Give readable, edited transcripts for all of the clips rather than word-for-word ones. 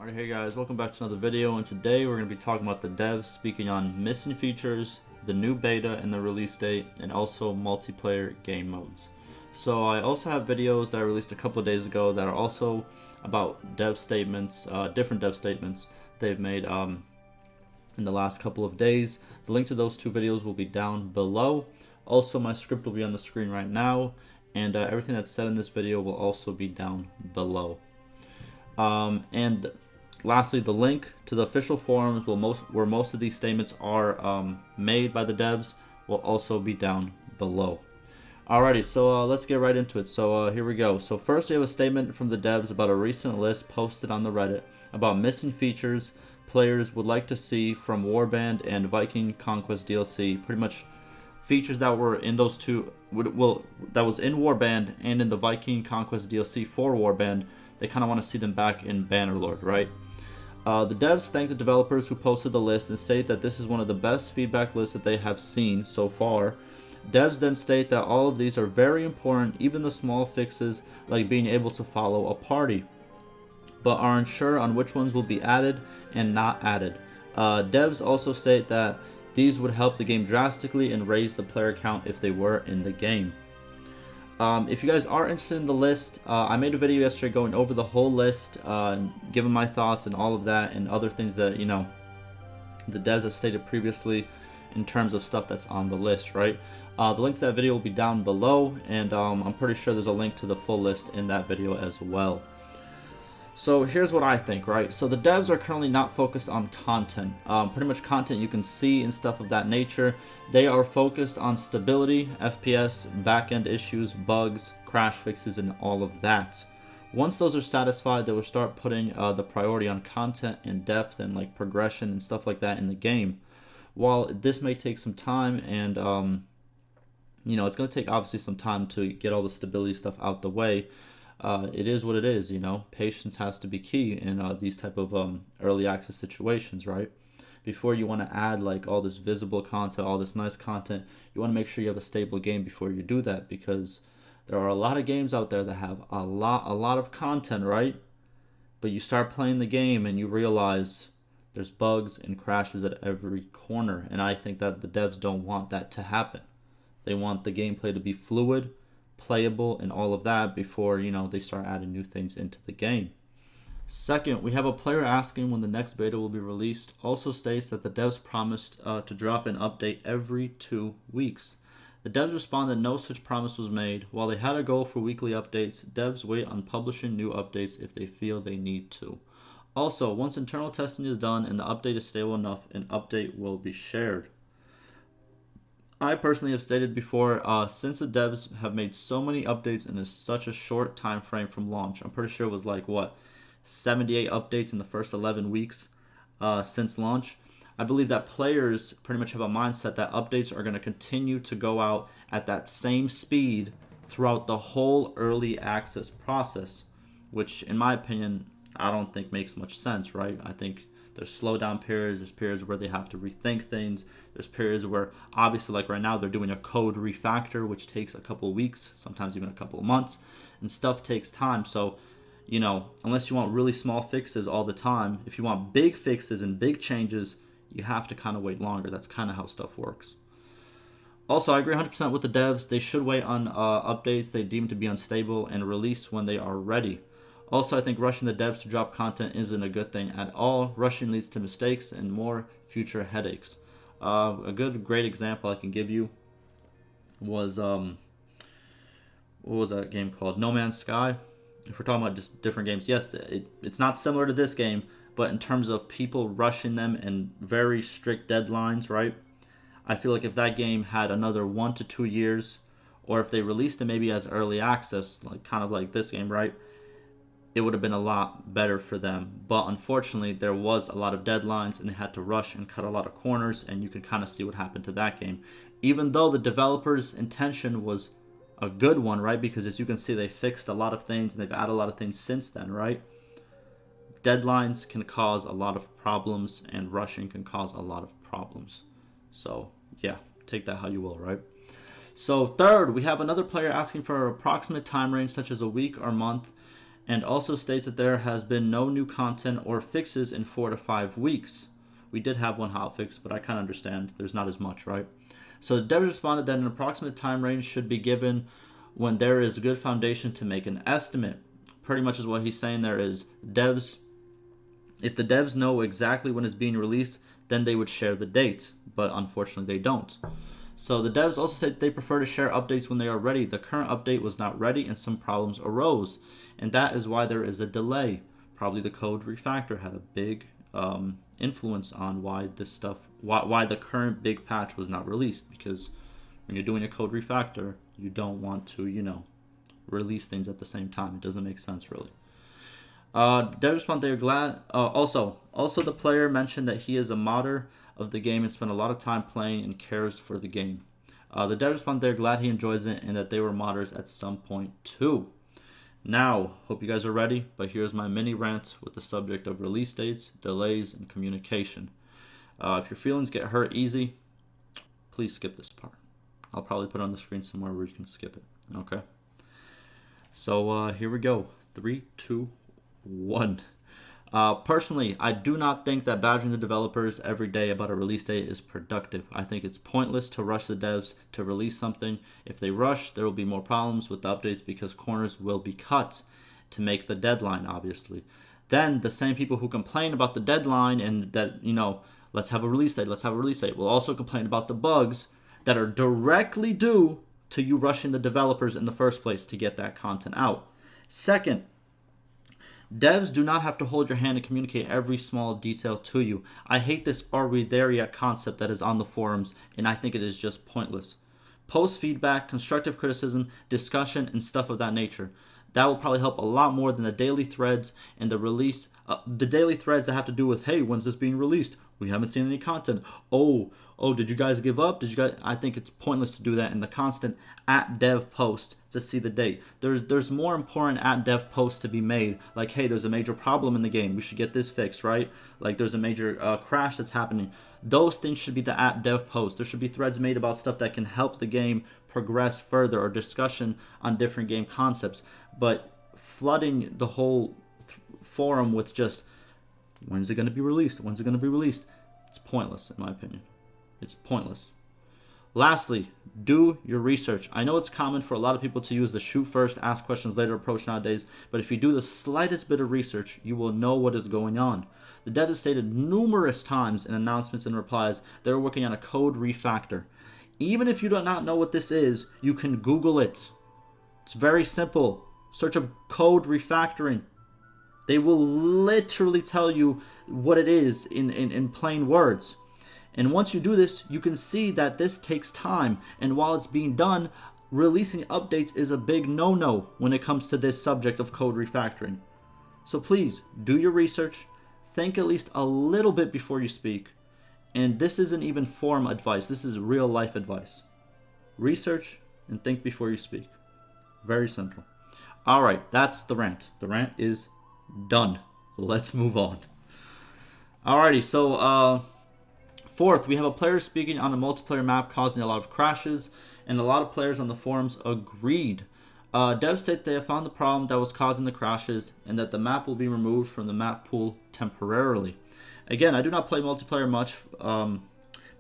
Alright, hey guys, welcome back to another video, and today we're going to be talking about the devs, speaking on missing features, the new beta and the release date, and also multiplayer game modes. So I also have videos that I released a couple of days ago that are also about dev statements, different dev statements they've made in the last couple of days. The link to those two videos will be down below. Also, my script will be on the screen right now, and everything that's said in this video will also be down below. And lastly, the link to the official forums where most of these statements are made by the devs will also be down below. Alrighty, so let's get right into it. So here we go. So first we have a statement from the devs about a recent list posted on the Reddit about missing features players would like to see from Warband and Viking Conquest DLC. Pretty much features that were in those two, that was in Warband and in the Viking Conquest DLC for Warband. They kind of want to see them back in Bannerlord, right? The devs thank the developers who posted the list and state that this is one of the best feedback lists that they have seen so far. Devs then state that all of these are very important, even the small fixes like being able to follow a party, but are unsure on which ones will be added and not added. Devs also state that these would help the game drastically and raise the player count if they were in the game. If you guys are interested in the list, I made a video yesterday going over the whole list, giving my thoughts and all of that, and other things that, you know, the devs have stated previously in terms of stuff that's on the list, right? The link to that video will be down below, and I'm pretty sure there's a link to the full list in that video as well. So here's what I think, right? So the devs are currently not focused on content. Pretty much content you can see and stuff of that nature. They are focused on stability, FPS, backend issues, bugs, crash fixes, and all of that. Once those are satisfied, they will start putting the priority on content and depth and like progression and stuff like that in the game. While this may take some time and you know, it's going to take obviously some time to get all the stability stuff out the way. It is what it is, you know. Patience has to be key in these type of early access situations, right? Before you want to add like all this visible content, all this nice content, you want to make sure you have a stable game before you do that, because there are a lot of games out there that have a lot of content, right? But you start playing the game and you realize there's bugs and crashes at every corner, and I think that the devs don't want that to happen. They want the gameplay to be fluid, playable, and all of that before, you know, they start adding new things into the game. Second, we have a player asking when the next beta will be released. Also states that the devs promised to drop an update every 2 weeks. The devs respond that no such promise was made. While they had a goal for weekly updates, devs wait on publishing new updates if they feel they need to. Also, once internal testing is done and the update is stable enough, an update will be shared. I personally have stated before, since the devs have made so many updates in such a short time frame from launch, I'm pretty sure it was like, what, 78 updates in the first 11 weeks since launch. I believe that players pretty much have a mindset that updates are going to continue to go out at that same speed throughout the whole early access process, which in my opinion, I don't think makes much sense, right? I think there's slowdown periods, there's periods where they have to rethink things, there's periods where, obviously, like right now, they're doing a code refactor, which takes a couple of weeks, sometimes even a couple of months, and stuff takes time. So, you know, unless you want really small fixes all the time, if you want big fixes and big changes, you have to kind of wait longer. That's kind of how stuff works. Also, I agree 100% with the devs. They should wait on updates they deem to be unstable and release when they are ready. Also, I think rushing the devs to drop content isn't a good thing at all. Rushing leads to mistakes and more future headaches. A great example I can give you was, what was that game called? No Man's Sky. If we're talking about just different games, yes, it's not similar to this game, but in terms of people rushing them and very strict deadlines, right? I feel like if that game had another 1 to 2 years, or if they released it maybe as early access, like kind of like this game, right? It would have been a lot better for them. But unfortunately, there was a lot of deadlines and they had to rush and cut a lot of corners, and you can kind of see what happened to that game. Even though the developers' intention was a good one, right? Because as you can see, they fixed a lot of things and they've added a lot of things since then, right? Deadlines can cause a lot of problems and rushing can cause a lot of problems. So yeah, take that how you will, right? So third, we have another player asking for an approximate time range such as a week or month and also states that there has been no new content or fixes in 4 to 5 weeks. We did have one hotfix, but I kind of understand there's not as much, right? So the devs responded that an approximate time range should be given when there is a good foundation to make an estimate. Pretty much is what he's saying there is devs, if the devs know exactly when it's being released, then they would share the date, but unfortunately they don't. So the devs also said they prefer to share updates when they are ready. The current update was not ready and some problems arose, and that is why there is a delay. Probably the code refactor had a big influence on why this stuff, why the current big patch was not released, because when you're doing a code refactor, you don't want to, you know, release things at the same time. It doesn't make sense really. Devs respond they are glad. Also the player mentioned that he is a modder of the game and spent a lot of time playing and cares for the game. The devs respond they're glad he enjoys it and that they were modders at some point too. Now, hope you guys are ready, but here's my mini rant with the subject of release dates, delays, and communication. If your feelings get hurt easy, please skip this part. I'll probably put it on the screen somewhere where you can skip it. Okay. So here we go. 3, 2, 1. Personally, I do not think that badgering the developers every day about a release date is productive. I think it's pointless to rush the devs to release something. If they rush, there will be more problems with the updates because corners will be cut to make the deadline, obviously. Then the same people who complain about the deadline and that, you know, let's have a release date, will also complain about the bugs that are directly due to you rushing the developers in the first place to get that content out. Second, devs do not have to hold your hand and communicate every small detail to you. I hate this "are we there yet" concept that is on the forums, and I think it is just pointless. Post feedback, constructive criticism, discussion, and stuff of that nature. That will probably help a lot more than the daily threads and the release. The daily threads that have to do with, hey, when's this being released? We haven't seen any content. Oh, did you guys give up? I think it's pointless to do that in the constant @dev post to see the date. There's more important @dev posts to be made. Like, hey, there's a major problem in the game. We should get this fixed, right? Like, there's a major crash that's happening. Those things should be the @dev post. There should be threads made about stuff that can help the game progress further or discussion on different game concepts. But flooding the whole forum with just, when's it going to be released? When's it going to be released? It's pointless, in my opinion. It's pointless. Lastly, do your research. I know it's common for a lot of people to use the shoot first, ask questions later approach nowadays, but if you do the slightest bit of research, you will know what is going on. The devs stated numerous times in announcements and replies they were working on a code refactor. Even if you do not know what this is, you can Google it. It's very simple. Search up code refactoring. They will literally tell you what it is in plain words. And once you do this, you can see that this takes time. And while it's being done, releasing updates is a big no-no when it comes to this subject of code refactoring. So please, do your research. Think at least a little bit before you speak. And this isn't even forum advice. This is real life advice. Research and think before you speak. Very simple. All right, that's the rant. The rant is done. Let's move on. Alrighty, so fourth, we have a player speaking on a multiplayer map causing a lot of crashes, and a lot of players on the forums agreed. Devs state they have found the problem that was causing the crashes and that the map will be removed from the map pool temporarily. Again, I do not play multiplayer much, but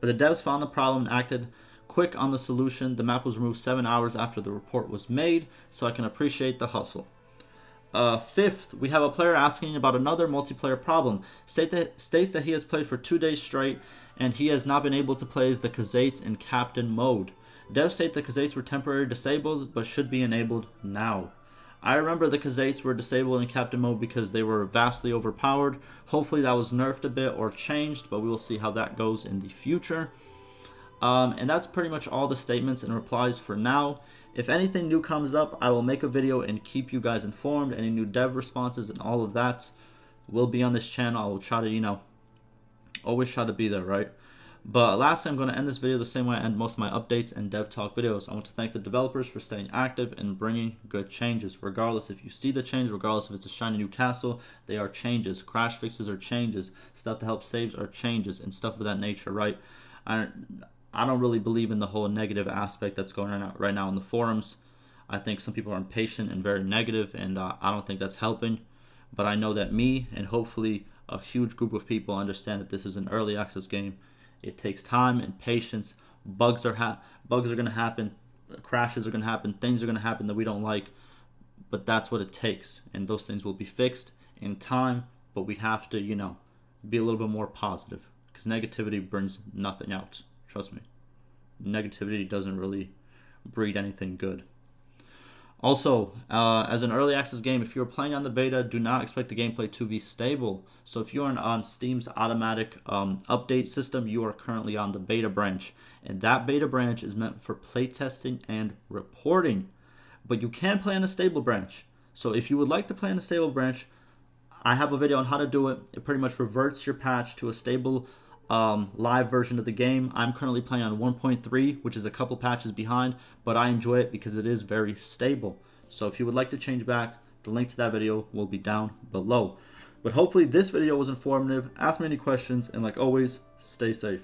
the devs found the problem and acted quick on the solution. The map was removed 7 hours after the report was made, so I can appreciate the hustle. Fifth, we have a player asking about another multiplayer problem. States that he has played for 2 days straight and he has not been able to play as the Khazaits in captain mode. Devs state the Khazaits were temporarily disabled but should be enabled now. I remember the Khazaits were disabled in captain mode because they were vastly overpowered. Hopefully that was nerfed a bit or changed, but we will see how that goes in the future. And that's pretty much all the statements and replies for now. If anything new comes up, I will make a video and keep you guys informed. Any new dev responses and all of that will be on this channel. I will try to, always try to be there, right? But lastly, I'm going to end this video the same way I end most of my updates and dev talk videos. I want to thank the developers for staying active and bringing good changes. Regardless if you see the change, regardless if it's a shiny new castle, they are changes. Crash fixes are changes. Stuff to help saves are changes and stuff of that nature, right? I don't really believe in the whole negative aspect that's going on right now in the forums. I think some people are impatient and very negative, and I don't think that's helping. But I know that me and hopefully a huge group of people understand that this is an early access game. It takes time and patience. Bugs are going to happen, crashes are going to happen, things are going to happen that we don't like. But that's what it takes, and those things will be fixed in time. But we have to, be a little bit more positive, because negativity brings nothing out. Trust me, negativity doesn't really breed anything good. Also, as an early access game, if you're playing on the beta, do not expect the gameplay to be stable. So if you're on Steam's automatic update system, you are currently on the beta branch. And that beta branch is meant for playtesting and reporting. But you can play on a stable branch. So if you would like to play on a stable branch, I have a video on how to do it. It pretty much reverts your patch to a stable live version of the game. I'm currently playing on 1.3, which is a couple patches behind, but I enjoy it because it is very stable. So if you would like to change back, the link to that video will be down below. But hopefully this video was informative. Ask me any questions, and like always, stay safe.